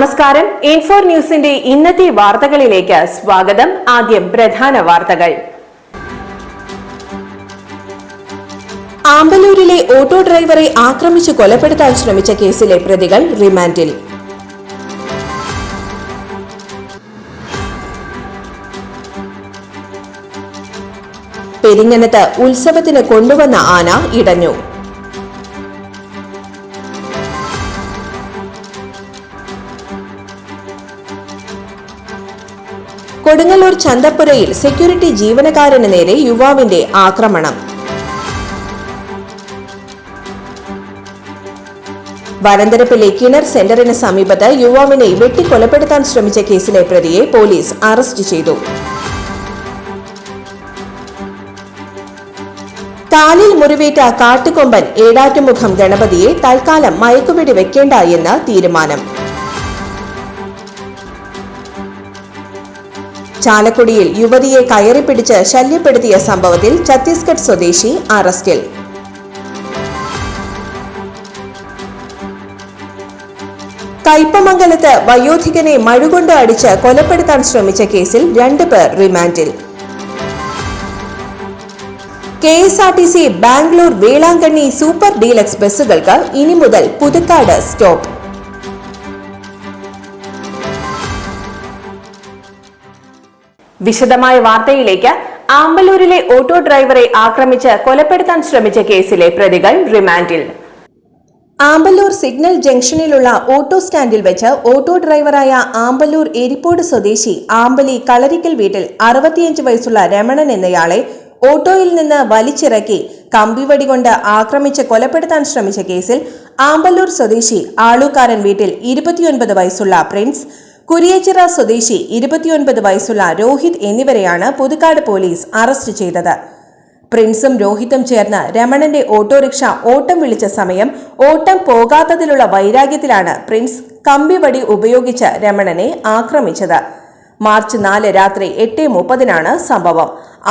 നമസ്കാരം. ഇൻഫോ ന്യൂസിന്റെ ഇന്നത്തെ വാർത്തകളിലേക്ക് സ്വാഗതം. ആദ്യം പ്രധാന വാർത്തകൾ. ആമ്പലൂരിലെ ഓട്ടോ ഡ്രൈവറെ ആക്രമിച്ചു കൊലപ്പെടുത്താൻ ശ്രമിച്ച കേസിലെ പ്രതികൾ റിമാൻഡിൽ. പെരിഞ്ഞനത്ത് ഉത്സവത്തിന് കൊണ്ടുവന്ന ആന ഇടഞ്ഞു. കൊടുങ്ങല്ലൂർ ചന്തപ്പുരയിൽ സെക്യൂരിറ്റി ജീവനക്കാരന് നേരെ യുവാവിന്റെ ആക്രമണം. വരന്തരപ്പിലെ കിണർ സെന്ററിന് സമീപത്ത് യുവാവിനെ വെട്ടിക്കൊലപ്പെടുത്താൻ ശ്രമിച്ച കേസിലെ പ്രതിയെ പോലീസ് അറസ്റ്റ് ചെയ്തു. കാലിൽ മുറിവേറ്റ കാട്ടുകൊമ്പൻ ഏടാറ്റുമുഖം ഗണപതിയെ തൽക്കാലം മയക്കുവെടി വെക്കേണ്ട എന്ന് തീരുമാനം. ചാലക്കുടിയിൽ യുവതിയെ കയറിപ്പിടിച്ച് ശല്യപ്പെടുത്തിയ സംഭവത്തിൽ ഛത്തീസ്ഗഡ് സ്വദേശി അറസ്റ്റിൽ. കയ്പമംഗലത്ത് വയോധികനെ മഴുകൊണ്ട് അടിച്ച് കൊലപ്പെടുത്താൻ ശ്രമിച്ച കേസിൽ 2 പേർ റിമാൻഡിൽ. KSRTC Bangalore Velankanni super deluxe ബസ്സുകൾക്ക് ഇനി മുതൽ പുതുക്കാട് സ്റ്റോപ്പ്. വിശദമായ വാർത്തയിലേക്ക്. ആമ്പലൂരിലെ ഓട്ടോ ഡ്രൈവറെ ആക്രമിച്ച് കൊലപ്പെടുത്താൻ ശ്രമിച്ച കേസിലെ പ്രതികൾ റിമാൻഡിൽ. ആമ്പലൂർ സിഗ്നൽ ജംഗ്ഷനിലുള്ള ഓട്ടോ സ്റ്റാൻഡിൽ വെച്ച് ഓട്ടോ ഡ്രൈവറായ ആമ്പലൂർ എരിപ്പോട് സ്വദേശി ആമ്പലി കളരിക്കൽ വീട്ടിൽ 65 വയസ്സുള്ള രമണൻ എന്നയാളെ ഓട്ടോയിൽ നിന്ന് വലിച്ചിറക്കി കമ്പിവടി കൊണ്ട് ആക്രമിച്ച് കൊലപ്പെടുത്താൻ ശ്രമിച്ച കേസിൽ ആമ്പലൂർ സ്വദേശി ആളൂക്കാരൻ വീട്ടിൽ 29 വയസ്സുള്ള പ്രിൻസ്, കുരിയച്ചിറ സ്വദേശി 29 വയസ്സുള്ള രോഹിത് എന്നിവരെയാണ് പുതുക്കാട് പോലീസ് അറസ്റ്റ് ചെയ്തത്. പ്രിൻസും രോഹിതും ചേർന്ന് രമണന്റെ ഓട്ടോറിക്ഷ ഓട്ടം വിളിച്ച സമയം ഓട്ടം പോകാത്തതിലുള്ള വൈരാഗ്യത്തിലാണ് പ്രിൻസ് കമ്പിവടി ഉപയോഗിച്ച് രമണനെ ആക്രമിച്ചത്. മാർച്ച് 4 രാത്രി 8:30 സംഭവം.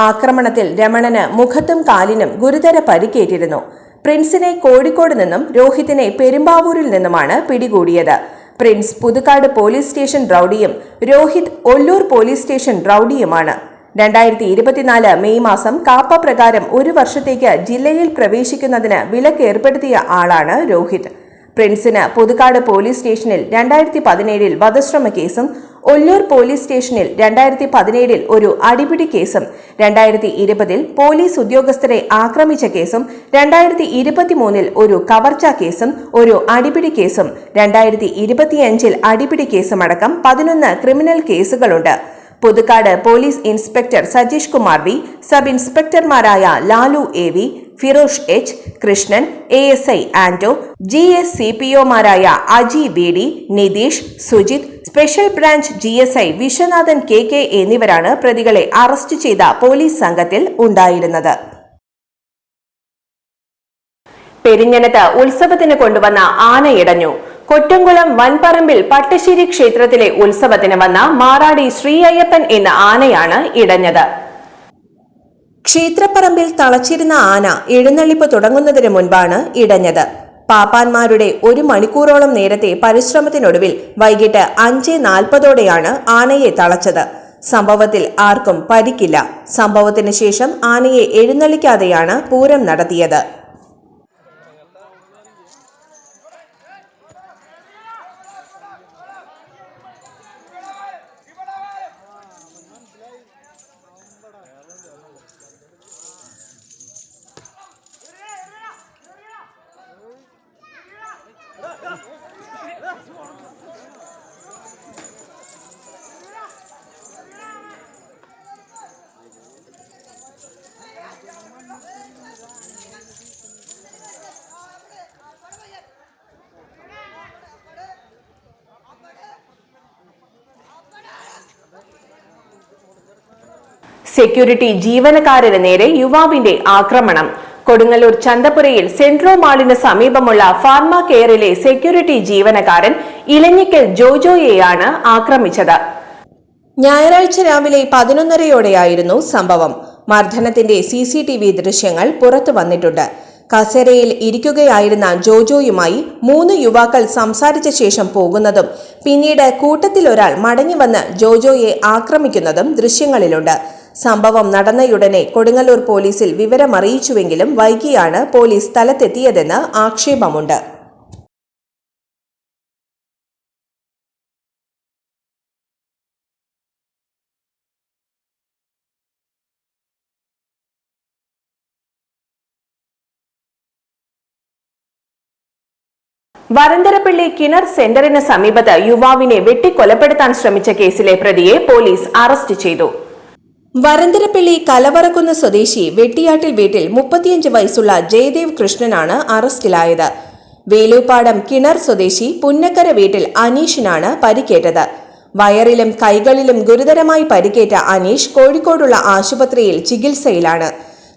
ആക്രമണത്തിൽ രമണന് മുഖത്തും കാലിനും ഗുരുതര പരിക്കേറ്റിരുന്നു. പ്രിൻസിനെ കോഴിക്കോട് നിന്നും രോഹിതിനെ പെരുമ്പാവൂരിൽ നിന്നുമാണ് പിടികൂടിയത്. പ്രിൻസ് പുതുക്കാട് പോലീസ് സ്റ്റേഷൻ റൌഡിയും രോഹിത് ഒല്ലൂർ പോലീസ് സ്റ്റേഷൻ റൌഡിയുമാണ്. 2024 മെയ് മാസം കാപ്പ പ്രകാരം 1 വർഷത്തേക്ക് ജില്ലയിൽ പ്രവേശിക്കുന്നതിന് വിലക്ക് ഏർപ്പെടുത്തിയ ആളാണ് രോഹിത്. പ്രിൻസിന് പുതുക്കാട് പോലീസ് സ്റ്റേഷനിൽ 2017 വധശ്രമ കേസും ഒല്ലൂർ പോലീസ് സ്റ്റേഷനിൽ 2017 ഒരു അടിപിടി കേസും 2020 പോലീസ് ഉദ്യോഗസ്ഥരെ ആക്രമിച്ച കേസും 2023 ഒരു കവർച്ച കേസും ഒരു അടിപിടി കേസും 2025 അടിപിടി കേസുമടക്കം 11 ക്രിമിനൽ കേസുകളുണ്ട്. Puthukkad police inspector Sajeesh Kumar V, sub ഇൻസ്പെക്ടർമാരായ Lalu AV, Firosh H, Krishnan, ASI Anto, GSCPOമാരായ Aji VD, Nitheesh, Sujith, special branch GSI Viswanathan KK എന്നിവരാണ് പ്രതികളെ അറസ്റ്റ് ചെയ്ത പോലീസ് സംഘത്തിൽ ഉണ്ടായിരുന്നത്. പെരിഞ്ഞനത്ത് ഉത്സവത്തിന് കൊണ്ടുവന്ന ആന ഇടഞ്ഞു. കൊറ്റംകുളം വൻപറമ്പിൽ പട്ടശ്ശേരി ക്ഷേത്രത്തിലെ ഉത്സവത്തിന് വന്ന മാറാടി ശ്രീ അയ്യപ്പൻ എന്ന ആനയാണ് ഇടഞ്ഞത്. ക്ഷേത്രപ്പറമ്പിൽ തളച്ചിരുന്ന ആന എഴുന്നള്ളിപ്പ് തുടങ്ങുന്നതിന് മുൻപാണ് ഇടഞ്ഞത്. പാപ്പാന്മാരുടെ 1 മണിക്കൂറോളം നേരത്തെ പരിശ്രമത്തിനൊടുവിൽ വൈകിട്ട് 5:40 ആനയെ തളച്ചത്. സംഭവത്തിൽ ആർക്കും പരിക്കില്ല. സംഭവത്തിന് ശേഷം ആനയെ എഴുന്നള്ളിക്കാതെയാണ് പൂരം നടത്തിയത്. സെക്യൂരിറ്റി ജീവനക്കാരന് നേരെ യുവാവിന്റെ ആക്രമണം. കൊടുങ്ങല്ലൂർ ചന്തപ്പുരയിൽ സെൻട്രോ മാളിന് സമീപമുള്ള ഫാർമ കെയറിലെ സെക്യൂരിറ്റി ജീവനക്കാരൻ ഇലഞ്ഞിക്കൽ ജോജോയെയാണ് ആക്രമിച്ചത്. ഞായറാഴ്ച രാവിലെ 11:30 സംഭവം. മർദ്ദനത്തിന്റെ CCTV ദൃശ്യങ്ങൾ പുറത്തു വന്നിട്ടുണ്ട്. കസേരയിൽ ഇരിക്കുകയായിരുന്ന ജോജോയുമായി 3 യുവാക്കൾ സംസാരിച്ച ശേഷം പോകുന്നതും പിന്നീട് കൂട്ടത്തിലൊരാൾ മടങ്ങിവന്ന് ജോജോയെ ആക്രമിക്കുന്നതും ദൃശ്യങ്ങളിലുണ്ട്. സംഭവം നടന്നയുടനെ കൊടുങ്ങല്ലൂർ പോലീസിൽ വിവരമറിയിച്ചുവെങ്കിലും വൈകിയാണ് പോലീസ് സ്ഥലത്തെത്തിയതെന്ന് ആക്ഷേപമുണ്ട്. വരന്തരപ്പള്ളി കിണർ സെന്ററിന് സമീപത്ത് യുവാവിനെ വെട്ടിക്കൊലപ്പെടുത്താൻ ശ്രമിച്ച കേസിലെ പ്രതിയെ പോലീസ് അറസ്റ്റ് ചെയ്തു. വരന്തരപ്പള്ളി കലവറക്കുന്ന് സ്വദേശി വെട്ടിയാട്ടിൽ വീട്ടിൽ 35 വയസ്സുള്ള ജയദേവ് കൃഷ്ണനാണ് അറസ്റ്റിലായത്. വേലൂപ്പാടം കിണർ സ്വദേശി പുന്നക്കര വീട്ടിൽ അനീഷിനാണ് പരിക്കേറ്റത്. വയറിലും കൈകളിലും ഗുരുതരമായി പരിക്കേറ്റ അനീഷ് കോഴിക്കോടുള്ള ആശുപത്രിയിൽ ചികിത്സയിലാണ്.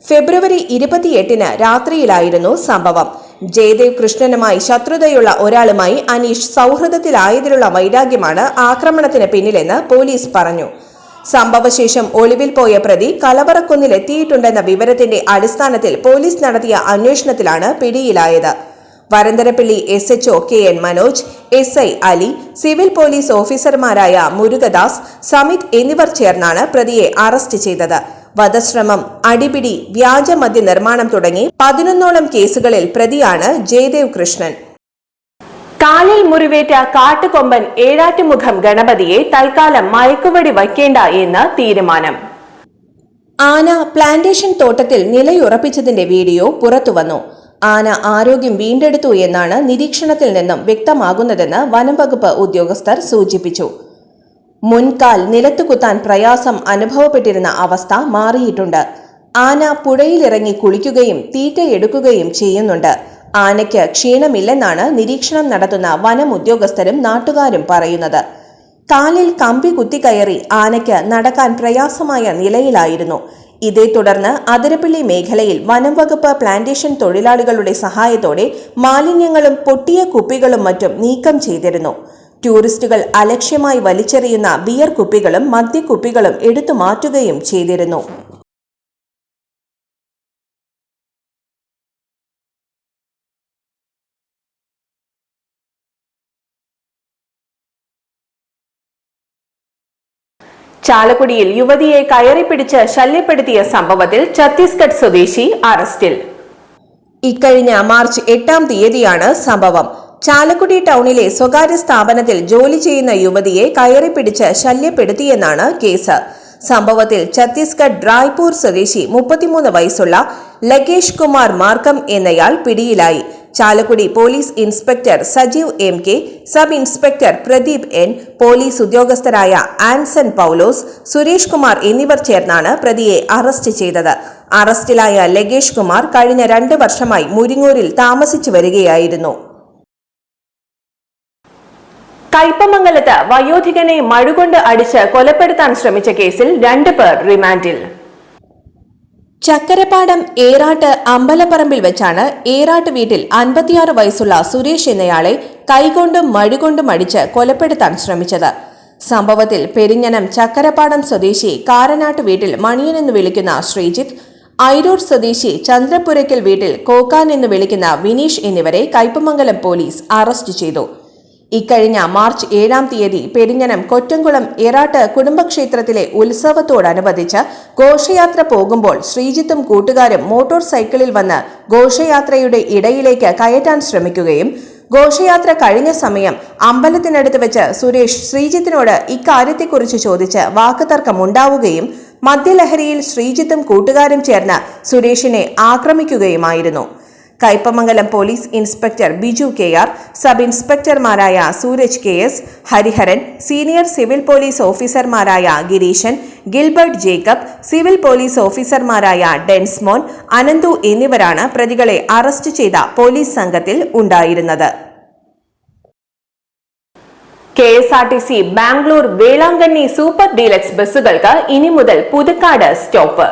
ഫെബ്രുവരി 28-ന് രാത്രിയിലായിരുന്നു സംഭവം. ജയദേവ് കൃഷ്ണനുമായി ശത്രുതയുള്ള ഒരാളുമായി അനീഷ് സൗഹൃദത്തിലായതിലുള്ള വൈരാഗ്യമാണ് ആക്രമണത്തിന് പിന്നിലെന്ന് പോലീസ് പറഞ്ഞു. സംഭവശേഷം ഒളിവിൽ പോയ പ്രതി കലവറക്കുന്നിലെത്തിയിട്ടുണ്ടെന്ന വിവരത്തിന്റെ അടിസ്ഥാനത്തിൽ പോലീസ് നടത്തിയ അന്വേഷണത്തിലാണ് പിടിയിലായത്. Varantharappilly SHO KN Manoj, SI Ali, civil police ഓഫീസർമാരായ മുരുകദാസ്, സമിത് എന്നിവർ ചേർന്നാണ് പ്രതിയെ അറസ്റ്റ് ചെയ്തത്. വധശ്രമം, അടിപിടി, വ്യാജ മദ്യ നിർമ്മാണം തുടങ്ങി 11ഓളം കേസുകളിൽ പ്രതിയാണ് ജയദേവ് കൃഷ്ണൻ. കാലിൽ മുറിവേറ്റ കാട്ടുകൊമ്പൻ ഏഴാറ്റുമുഖം ഗണപതിയെ തൽക്കാലം മയക്കുവെടി വയ്ക്കേണ്ട എന്ന് തീരുമാനം. ആന പ്ലാന്റേഷൻ തോട്ടത്തിൽ നിലയുറപ്പിച്ചതിന്റെ വീഡിയോ പുറത്തുവന്നു. ആന ആരോഗ്യം വീണ്ടെടുത്തു എന്നാണ് നിരീക്ഷണത്തിൽ നിന്നും വ്യക്തമാകുന്നതെന്ന് വനംവകുപ്പ് ഉദ്യോഗസ്ഥർ സൂചിപ്പിച്ചു. മുൻകാൽ നിലത്തുകുത്താൻ പ്രയാസം അനുഭവപ്പെട്ടിരുന്ന അവസ്ഥ മാറിയിട്ടുണ്ട്. ആന പുഴയിലിറങ്ങി കുളിക്കുകയും തീറ്റയെടുക്കുകയും ചെയ്യുന്നുണ്ട്. ആനയ്ക്ക് ക്ഷീണമില്ലെന്നാണ് നിരീക്ഷണം നടത്തുന്ന വനം ഉദ്യോഗസ്ഥരും നാട്ടുകാരും പറയുന്നത്. കാലിൽ കമ്പി കുത്തിക്കയറി ആനയ്ക്ക് നടക്കാൻ പ്രയാസമായ നിലയിലായിരുന്നു. ഇതേ തുടർന്ന് അതിരപ്പള്ളി മേഖലയിൽ വനംവകുപ്പ് പ്ലാന്റേഷൻ തൊഴിലാളികളുടെ സഹായത്തോടെ മാലിന്യങ്ങളും പൊട്ടിയ കുപ്പികളും മറ്റും നീക്കം ചെയ്തിരുന്നു. ടൂറിസ്റ്റുകൾ അലക്ഷ്യമായി വലിച്ചെറിയുന്ന ബിയർ കുപ്പികളും മദ്യക്കുപ്പികളും എടുത്തു മാറ്റുകയും ചെയ്തിരുന്നു. ചാലക്കുടിയിൽ യുവതിയെ കയറിപ്പിടിച്ച് ശല്യപ്പെടുത്തിയ സംഭവത്തിൽ ഛത്തീസ്ഗഡ് സ്വദേശി അറസ്റ്റിൽ. ഇക്കഴിഞ്ഞ മാർച്ച് 8-ാം തീയതിയാണ് സംഭവം. ചാലക്കുടി ടൗണിലെ സ്വകാര്യ സ്ഥാപനത്തിൽ ജോലി ചെയ്യുന്ന യുവതിയെ കയറിപ്പിടിച്ച് ശല്യപ്പെടുത്തിയെന്നാണ് കേസ്. സംഭവത്തിൽ ഛത്തീസ്ഗഡ് റായ്പൂർ സ്വദേശി 33 വയസ്സുള്ള ലഗേഷ് കുമാർ മാർക്കം എന്നയാൾ പിടിയിലായി. Chalakudy police inspector Sajeev MK, sub inspector Pradeep N, police ഉദ്യോഗസ്ഥരായ ആൻസൺ പൗലോസ്, സുരേഷ് കുമാർ എന്നിവർ ചേർന്നാണ് പ്രതിയെ അറസ്റ്റ് ചെയ്തത്. അറസ്റ്റിലായ ലഗേഷ് കുമാർ കഴിഞ്ഞ 2 വർഷമായി മുരിങ്ങൂരിൽ താമസിച്ചു വരികയായിരുന്നു. കയ്പമംഗലത്ത് വയോധികനെ മഴുകൊണ്ട് അടിച്ച് കൊലപ്പെടുത്താൻ ശ്രമിച്ച കേസിൽ 2 പേർ റിമാൻഡിൽ. ചക്കരപ്പാടം ഏറാട്ട് അമ്പലപ്പറമ്പിൽ വെച്ചാണ് ഏറാട്ട് വീട്ടിൽ 56 വയസ്സുള്ള സുരേഷ് എന്നയാളെ കൈകൊണ്ടും മഴുകൊണ്ടും അടിച്ച് കൊലപ്പെടുത്താൻ ശ്രമിച്ചത്. സംഭവത്തിൽ പെരിഞ്ഞനം ചക്കരപ്പാടം സ്വദേശി കാരനാട്ട് വീട്ടിൽ മണിയൻ എന്ന് വിളിക്കുന്ന ശ്രീജിത്ത്, ഐരൂർ സ്വദേശി ചന്ദ്രപുരയ്ക്കൽ വീട്ടിൽ കോക്കാൻ എന്ന് വിളിക്കുന്ന വിനീഷ് എന്നിവരെ കയ്പമംഗലം പോലീസ് അറസ്റ്റ് ചെയ്തു. ഇക്കഴിഞ്ഞ മാർച്ച് 7-ാം തീയതി പെരിഞ്ഞനം കൊറ്റംകുളം ഏറാട്ട് കുടുംബക്ഷേത്രത്തിലെ ഉത്സവത്തോടനുബന്ധിച്ച് ഘോഷയാത്ര പോകുമ്പോൾ ശ്രീജിത്തും കൂട്ടുകാരും മോട്ടോർ സൈക്കിളിൽ വന്ന് ഘോഷയാത്രയുടെ ഇടയിലേക്ക് കയറ്റാൻ ശ്രമിക്കുകയും ഘോഷയാത്ര കഴിഞ്ഞ സമയം അമ്പലത്തിനടുത്ത് വെച്ച് സുരേഷ് ശ്രീജിത്തിനോട് ഇക്കാര്യത്തെക്കുറിച്ച് ചോദിച്ച് വാക്കുതർക്കമുണ്ടാവുകയും മദ്യലഹരിയിൽ ശ്രീജിത്തും കൂട്ടുകാരും ചേർന്ന് സുരേഷിനെ ആക്രമിക്കുകയുമായിരുന്നു. Kaipamangalam police inspector Biju KR, sub ഇൻസ്പെക്ടർമാരായ Sooraj KS, Hariharan, senior civil police ഓഫീസർമാരായ ഗിരീശൻ, ഗിൽബർട്ട് ജേക്കബ്, സിവിൽ പോലീസ് ഓഫീസർമാരായ ഡെൻസ്മോൻ, അനന്തു എന്നിവരാണ് പ്രതികളെ അറസ്റ്റ് ചെയ്ത പോലീസ് സംഘത്തിൽ ഉണ്ടായിരുന്നത്. KSRTC Bangalore Velankanni super deluxe ബസ്സുകൾക്ക് ഇനി മുതൽ പുതുക്കാട് സ്റ്റോപ്പ്.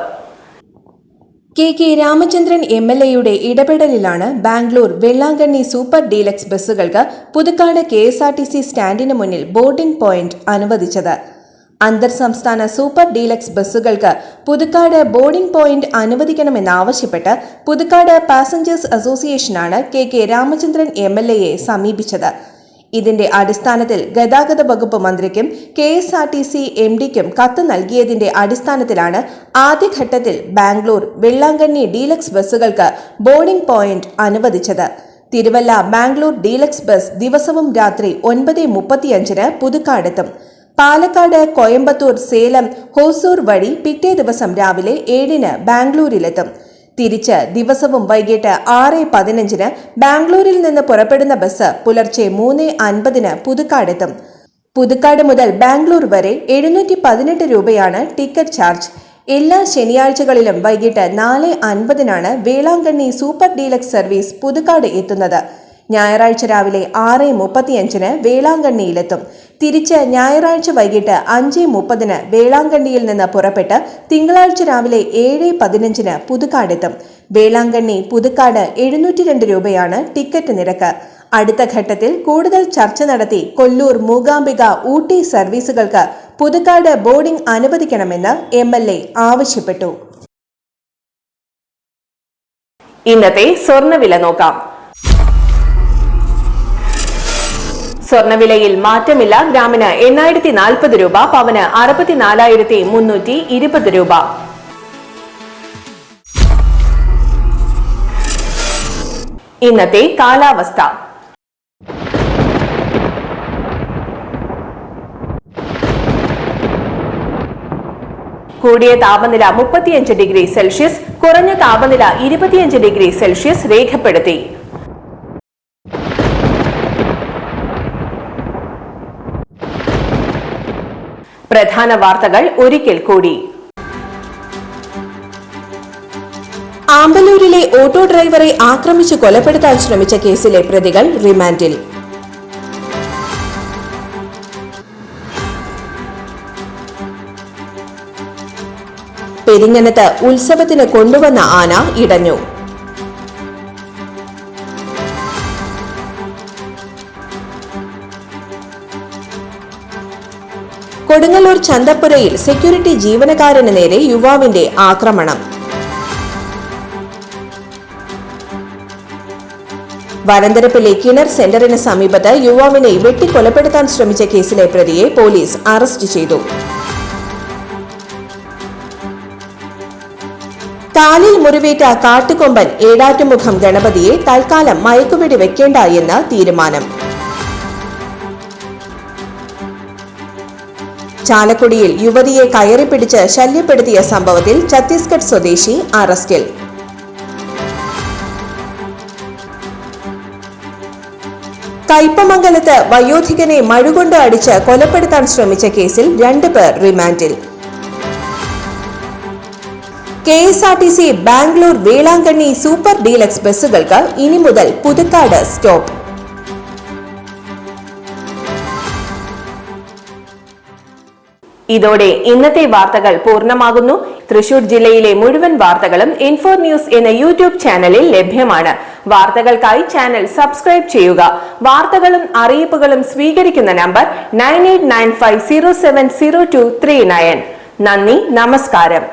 KK രാമചന്ദ്രൻ MLAയുടെ ഇടപെടലിലാണ് ബാംഗ്ലൂർ വെള്ളാങ്കണ്ണി സൂപ്പർ ഡീലക്സ് ബസ്സുകൾക്ക് പുതുക്കാട് KSRTC സ്റ്റാൻഡിന് മുന്നിൽ ബോർഡിംഗ് പോയിന്റ് അനുവദിച്ചത്. അന്തർ സംസ്ഥാന സൂപ്പർ ഡീലക്സ് ബസ്സുകൾക്ക് പുതുക്കാട് ബോർഡിംഗ് പോയിന്റ് അനുവദിക്കണമെന്നാവശ്യപ്പെട്ട് പുതുക്കാട് പാസഞ്ചേഴ്സ് അസോസിയേഷനാണ് കെ രാമചന്ദ്രൻ MLA സമീപിച്ചത്. ഇതിന്റെ അടിസ്ഥാനത്തിൽ ഗതാഗത വകുപ്പ് മന്ത്രിക്കും KSRTC MDക്കും കത്ത് നൽകിയതിന്റെ അടിസ്ഥാനത്തിലാണ് ആദ്യഘട്ടത്തിൽ ബാംഗ്ലൂർ വെള്ളാങ്കണ്ണി ഡീലക്സ് ബസ്സുകൾക്ക് ബോർഡിംഗ് പോയിന്റ് അനുവദിച്ചത്. തിരുവല്ല ബാംഗ്ലൂർ ഡീലക്സ് ബസ് ദിവസവും രാത്രി 9:35 പുതുക്കാടെത്തും. പാലക്കാട്, കോയമ്പത്തൂർ, സേലം, ഹോസൂർ വഴി പിറ്റേ ദിവസം രാവിലെ 7 ബാംഗ്ലൂരിലെത്തും. തിരിച്ച് ദിവസവും വൈകിട്ട് 6:15 ബാംഗ്ലൂരിൽ നിന്ന് പുറപ്പെടുന്ന ബസ് പുലർച്ചെ 3:50 പുതുക്കാടെത്തും. പുതുക്കാട് മുതൽ ബാംഗ്ലൂർ വരെ 718 രൂപയാണ് ടിക്കറ്റ് ചാർജ്. എല്ലാ ശനിയാഴ്ചകളിലും വൈകിട്ട് 4:50 Velankanni super deluxe service Puthukkad എത്തുന്നത്. ഞായറാഴ്ച രാവിലെ 6:35 വേളാങ്കണ്ണിയിലെത്തും. തിരിച്ച് ഞായറാഴ്ച വൈകിട്ട് 5:30 വേളാങ്കണ്ണിയിൽ നിന്ന് പുറപ്പെട്ട് തിങ്കളാഴ്ച രാവിലെ 7:15 പുതുക്കാടെത്തും. വേളാങ്കണ്ണി പുതുക്കാട് 702 രൂപയാണ് ടിക്കറ്റ് നിരക്ക്. അടുത്ത ഘട്ടത്തിൽ കൂടുതൽ ചർച്ച നടത്തി കൊല്ലൂർ, മൂകാംബിക, ഊട്ടി സർവീസുകൾക്ക് പുതുക്കാട് ബോർഡിംഗ് അനുവദിക്കണമെന്ന് MLA ആവശ്യപ്പെട്ടു. ഇന്നത്തെ സ്വർണ്ണവില നോക്കാം. സ്വർണ്ണവിലയിൽ മാറ്റമില്ല. ഗ്രാമിന് 8,040 രൂപ, പവന് 64,320 രൂപ. ഇന്നത്തെ കാലാവസ്ഥ. കൂടിയ താപനില 35 ഡിഗ്രി സെൽഷ്യസ്, കുറഞ്ഞ താപനില 25 ഡിഗ്രി സെൽഷ്യസ് രേഖപ്പെടുത്തി. പ്രധാന വാർത്തകൾ ഒരിക്കൽ കൂടി. ആമ്പല്ലൂരിലെ ഓട്ടോ ഡ്രൈവറെ ആക്രമിച്ച് കൊലപ്പെടുത്താൻ ശ്രമിച്ച കേസിലെ പ്രതികൾ റിമാൻഡിൽ. പെരിങ്ങനത്ത് ഉത്സവത്തിന് കൊണ്ടുവന്ന ആന ഇടഞ്ഞു. കൊടുങ്ങല്ലൂർ ചന്തപ്പുരയിൽ സെക്യൂരിറ്റി ജീവനക്കാരന് നേരെ യുവാവിന്റെ ആക്രമണം. വരന്തരപ്പിലെ കിണർ സെന്ററിന് സമീപത്ത് യുവാവിനെ വെട്ടിക്കൊലപ്പെടുത്താൻ ശ്രമിച്ച കേസിലെ പ്രതിയെ പോലീസ് അറസ്റ്റ് ചെയ്തു. കാലിൽ മുറിവേറ്റ കാട്ടുകൊമ്പൻ ഏടാറ്റുമുഖം ഗണപതിയെ തൽക്കാലം മയക്കുവെടി വെക്കേണ്ട എന്ന് തീരുമാനം. ചാലക്കുടിയിൽ യുവതിയെ കയറിപ്പിടിച്ച് ശല്യപ്പെടുത്തിയ സംഭവത്തിൽ ഛത്തീസ്ഗഡ് സ്വദേശി അറസ്റ്റിൽ. കയ്പമംഗലത്ത് വയോധികനെ മഴുകൊണ്ട് അടിച്ച് കൊലപ്പെടുത്താൻ ശ്രമിച്ച കേസിൽ 2 പേർ റിമാൻഡിൽ. KSRTC Bangalore Velankanni super deluxe ബസ്സുകൾക്ക് ഇനി മുതൽ പുതുക്കാട് സ്റ്റോപ്പ്. ഇതോടെ ഇന്നത്തെ വാർത്തകൾ പൂർണ്ണമാകുന്നു. തൃശൂർ ജില്ലയിലെ മുഴുവൻ വാർത്തകളും ഇൻഫോ ന്യൂസ് എന്ന യൂട്യൂബ് ചാനലിൽ ലഭ്യമാണ്. വാർത്തകൾക്കായി ചാനൽ സബ്സ്ക്രൈബ് ചെയ്യുക. വാർത്തകളും അറിയിപ്പുകളും സ്വീകരിക്കുന്ന നമ്പർ 9895070239. നന്ദി, നമസ്കാരം.